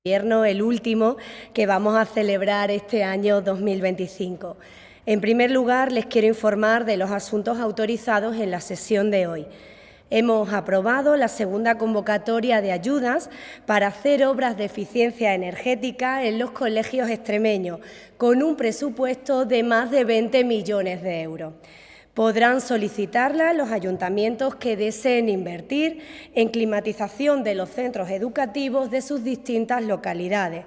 El último que vamos a celebrar este año 2025. En primer lugar, les quiero informar de los asuntos autorizados en la sesión de hoy. Hemos aprobado la segunda convocatoria de ayudas para hacer obras de eficiencia energética en los colegios extremeños, con un presupuesto de más de 20 millones de euros. Podrán solicitarla los ayuntamientos que deseen invertir en climatización de los centros educativos de sus distintas localidades.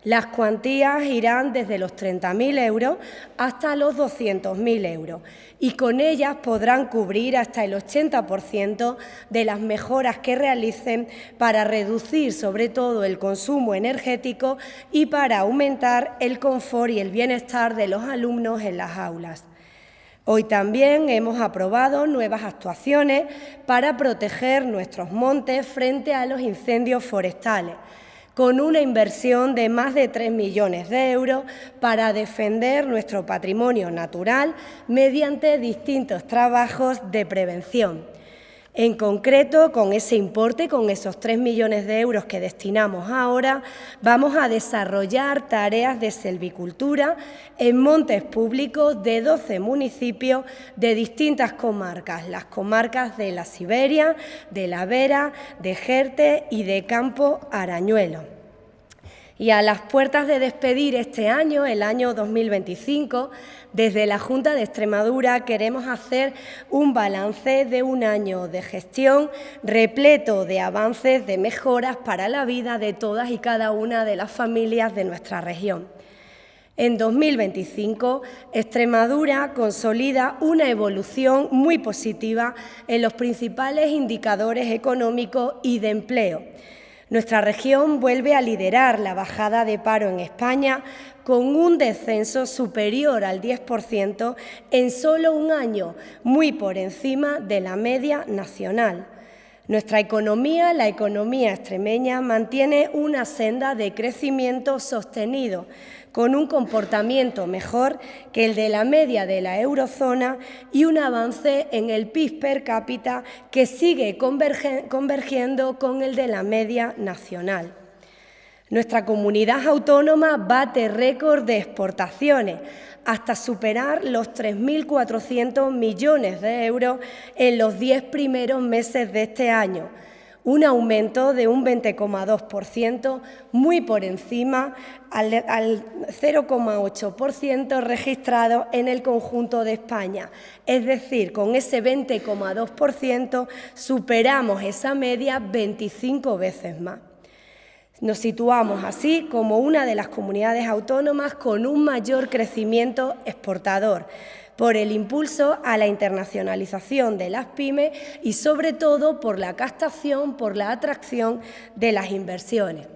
Las cuantías irán desde los 30.000 euros hasta los 200.000 euros y con ellas podrán cubrir hasta el 80% de las mejoras que realicen para reducir sobre todo el consumo energético y para aumentar el confort y el bienestar de los alumnos en las aulas. Hoy también hemos aprobado nuevas actuaciones para proteger nuestros montes frente a los incendios forestales, con una inversión de más de 3 millones de euros para defender nuestro patrimonio natural mediante distintos trabajos de prevención. En concreto, con ese importe, con esos 3 millones de euros que destinamos ahora, vamos a desarrollar tareas de selvicultura en montes públicos de 12 municipios de distintas comarcas, las comarcas de la Siberia, de la Vera, de Jerte y de Campo Arañuelo. Y a las puertas de despedir este año, el año 2025, desde la Junta de Extremadura queremos hacer un balance de un año de gestión repleto de avances, de mejoras para la vida de todas y cada una de las familias de nuestra región. En 2025, Extremadura consolida una evolución muy positiva en los principales indicadores económicos y de empleo. Nuestra región vuelve a liderar la bajada de paro en España con un descenso superior al 10% en solo un año, muy por encima de la media nacional. Nuestra economía, la economía extremeña, mantiene una senda de crecimiento sostenido, con un comportamiento mejor que el de la media de la eurozona y un avance en el PIB per cápita que sigue convergiendo con el de la media nacional. Nuestra comunidad autónoma bate récord de exportaciones hasta superar los 3.400 millones de euros en los 10 primeros meses de este año, un aumento de un 20,2%, muy por encima al 0,8% registrado en el conjunto de España. Es decir, con ese 20,2% superamos esa media 25 veces más. Nos situamos así como una de las comunidades autónomas con un mayor crecimiento exportador, por el impulso a la internacionalización de las pymes y, sobre todo, por la captación, por la atracción de las inversiones.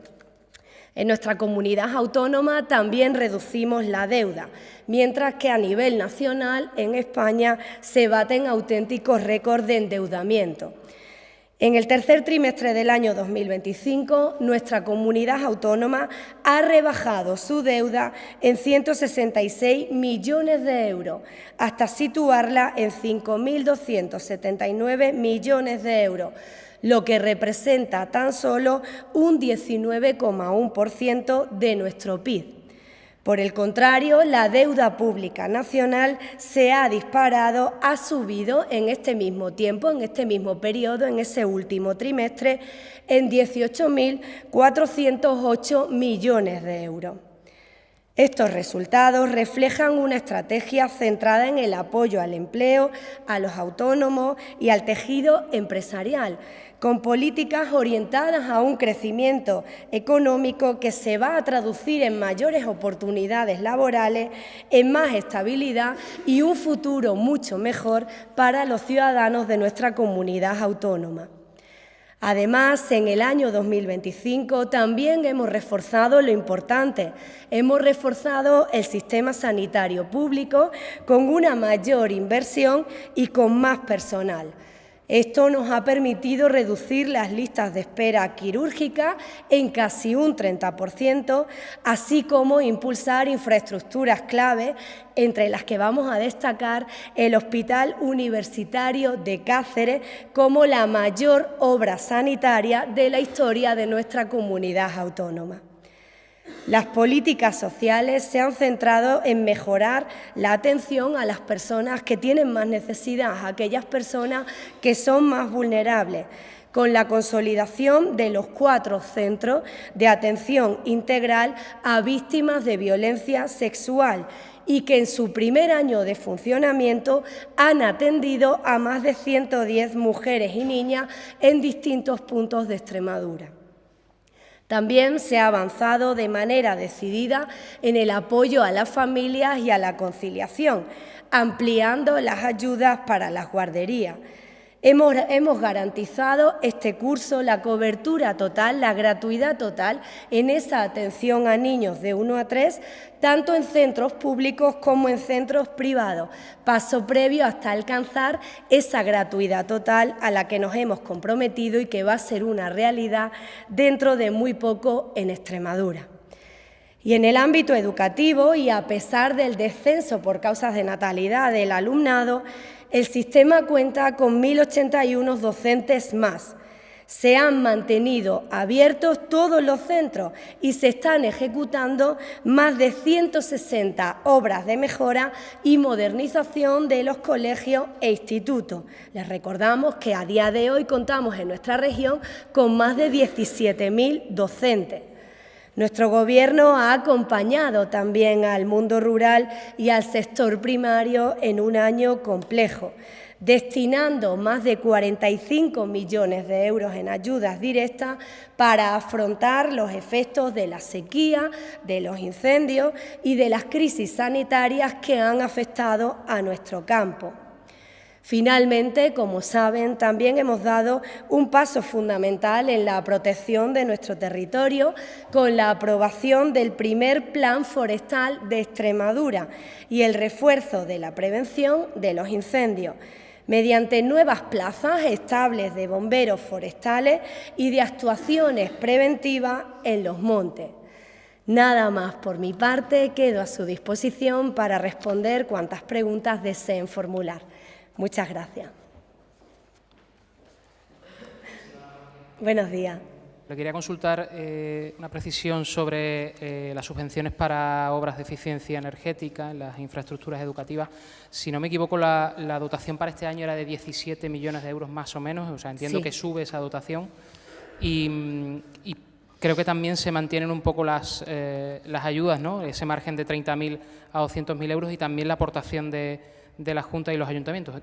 En nuestra comunidad autónoma también reducimos la deuda, mientras que a nivel nacional, en España, se baten auténticos récords de endeudamiento. En el tercer trimestre del año 2025, nuestra comunidad autónoma ha rebajado su deuda en 166 millones de euros, hasta situarla en 5.279 millones de euros, lo que representa tan solo un 19,1% de nuestro PIB. Por el contrario, la deuda pública nacional se ha disparado, ha subido en este mismo tiempo, en este mismo periodo, en ese último trimestre, en 18.408 millones de euros. Estos resultados reflejan una estrategia centrada en el apoyo al empleo, a los autónomos y al tejido empresarial, con políticas orientadas a un crecimiento económico que se va a traducir en mayores oportunidades laborales, en más estabilidad y un futuro mucho mejor para los ciudadanos de nuestra comunidad autónoma. Además, en el año 2025 también hemos reforzado lo importante, hemos reforzado el sistema sanitario público con una mayor inversión y con más personal. Esto nos ha permitido reducir las listas de espera quirúrgica en casi un 30%, así como impulsar infraestructuras clave, entre las que vamos a destacar el Hospital Universitario de Cáceres como la mayor obra sanitaria de la historia de nuestra comunidad autónoma. Las políticas sociales se han centrado en mejorar la atención a las personas que tienen más necesidad, a aquellas personas que son más vulnerables, con la consolidación de los 4 centros de atención integral a víctimas de violencia sexual y que en su primer año de funcionamiento han atendido a más de 110 mujeres y niñas en distintos puntos de Extremadura. También se ha avanzado de manera decidida en el apoyo a las familias y a la conciliación, ampliando las ayudas para las guarderías. Hemos garantizado este curso la cobertura total, la gratuidad total en esa atención a niños de 1 a 3, tanto en centros públicos como en centros privados, paso previo hasta alcanzar esa gratuidad total a la que nos hemos comprometido y que va a ser una realidad dentro de muy poco en Extremadura. Y en el ámbito educativo, y a pesar del descenso por causas de natalidad del alumnado, el sistema cuenta con 1.081 docentes más. Se han mantenido abiertos todos los centros y se están ejecutando más de 160 obras de mejora y modernización de los colegios e institutos. Les recordamos que a día de hoy contamos en nuestra región con más de 17.000 docentes. Nuestro Gobierno ha acompañado también al mundo rural y al sector primario en un año complejo, destinando más de 45 millones de euros en ayudas directas para afrontar los efectos de la sequía, de los incendios y de las crisis sanitarias que han afectado a nuestro campo. Finalmente, como saben, también hemos dado un paso fundamental en la protección de nuestro territorio con la aprobación del primer Plan Forestal de Extremadura y el refuerzo de la prevención de los incendios, mediante nuevas plazas estables de bomberos forestales y de actuaciones preventivas en los montes. Nada más por mi parte, quedo a su disposición para responder cuantas preguntas deseen formular. Muchas gracias. Buenos días. Le quería consultar una precisión sobre las subvenciones para obras de eficiencia energética en las infraestructuras educativas. Si no me equivoco, la dotación para este año era de 17 millones de euros más o menos, o sea, entiendo que sube esa dotación y creo que también se mantienen un poco las ayudas, ¿no? Ese margen de 30.000 a 200.000 euros y también la aportación de la Junta y los ayuntamientos.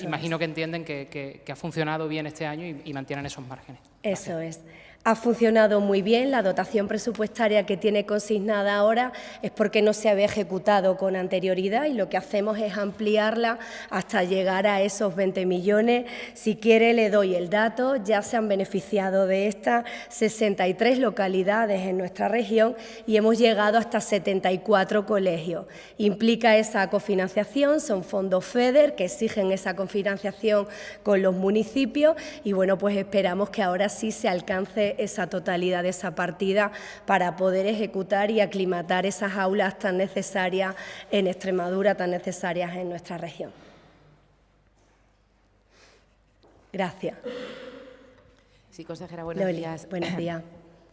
Imagino que entienden que ha funcionado bien este año y mantienen esos márgenes. Eso es. Ha funcionado muy bien. La dotación presupuestaria que tiene consignada ahora es porque no se había ejecutado con anterioridad y lo que hacemos es ampliarla hasta llegar a esos 20 millones. Si quiere, le doy el dato. Ya se han beneficiado de estas 63 localidades en nuestra región y hemos llegado hasta 74 colegios. Implica esa cofinanciación, son fondos FEDER que exigen esa cofinanciación con los municipios y, bueno, pues esperamos que ahora sí se alcance esa totalidad de esa partida para poder ejecutar y aclimatar esas aulas tan necesarias en Extremadura, tan necesarias en nuestra región. Gracias. Sí, consejera, buenos días. Buenos días.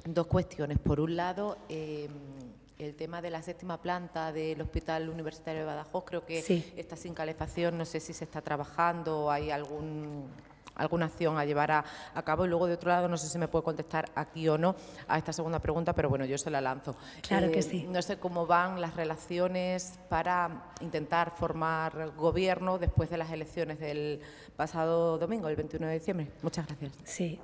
Dos cuestiones. Por un lado, el tema de la 7ª planta del Hospital Universitario de Badajoz, creo que está sin calefacción, no sé si se está trabajando o hay alguna acción a llevar a cabo. Y luego, de otro lado, no sé si me puede contestar aquí o no a esta segunda pregunta, pero bueno, yo se la lanzo. Claro que sí. No sé cómo van las relaciones para intentar formar gobierno después de las elecciones del pasado domingo, el 21 de diciembre. Muchas gracias. Sí.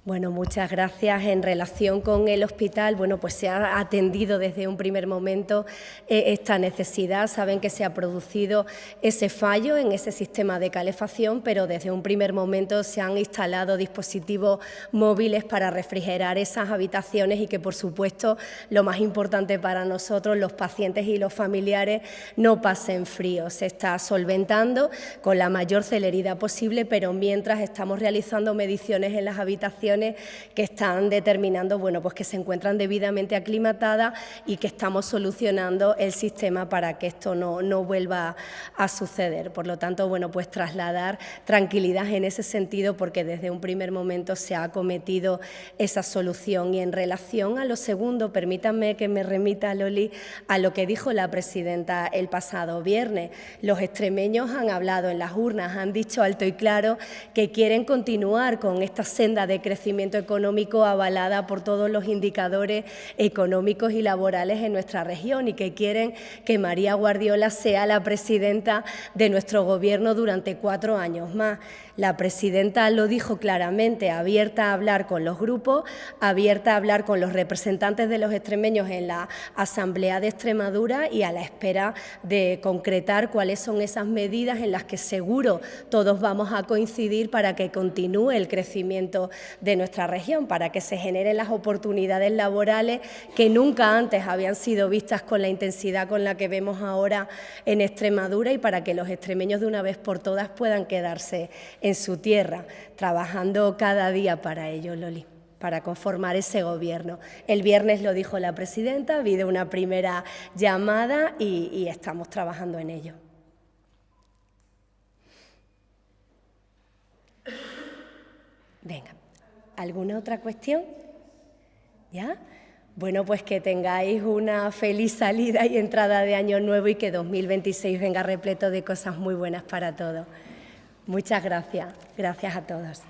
Bueno, muchas gracias. En relación con el hospital, bueno, pues se ha atendido desde un primer momento esta necesidad. Saben que se ha producido ese fallo en ese sistema de calefacción, pero desde un primer momento se han instalado dispositivos móviles para refrigerar esas habitaciones y que, por supuesto, lo más importante para nosotros, los pacientes y los familiares, no pasen frío. Se está solventando con la mayor celeridad posible, pero mientras estamos realizando mediciones en las habitaciones condiciones que están determinando, bueno, pues que se encuentran debidamente aclimatadas y que estamos solucionando el sistema para que esto no vuelva a suceder. Por lo tanto, bueno, pues trasladar tranquilidad en ese sentido, porque desde un primer momento se ha acometido esa solución. Y en relación a lo segundo, permítanme que me remita, Loli, a lo que dijo la presidenta el pasado viernes. Los extremeños han hablado en las urnas, han dicho alto y claro que quieren continuar con esta senda de crecimiento económico avalada por todos los indicadores económicos y laborales en nuestra región, y que quieren que María Guardiola sea la presidenta de nuestro Gobierno durante 4 años más. La presidenta lo dijo claramente, abierta a hablar con los grupos, abierta a hablar con los representantes de los extremeños en la Asamblea de Extremadura, y a la espera de concretar cuáles son esas medidas en las que seguro todos vamos a coincidir para que continúe el crecimiento de nuestra región, para que se generen las oportunidades laborales que nunca antes habían sido vistas con la intensidad con la que vemos ahora en Extremadura, y para que los extremeños de una vez por todas puedan quedarse en su tierra, trabajando cada día para ello, Loli, para conformar ese gobierno. El viernes lo dijo la presidenta, ha habido una primera llamada y estamos trabajando en ello. Venga, ¿alguna otra cuestión? ¿Ya? Bueno, pues que tengáis una feliz salida y entrada de año nuevo y que 2026 venga repleto de cosas muy buenas para todos. Muchas gracias. Gracias a todos.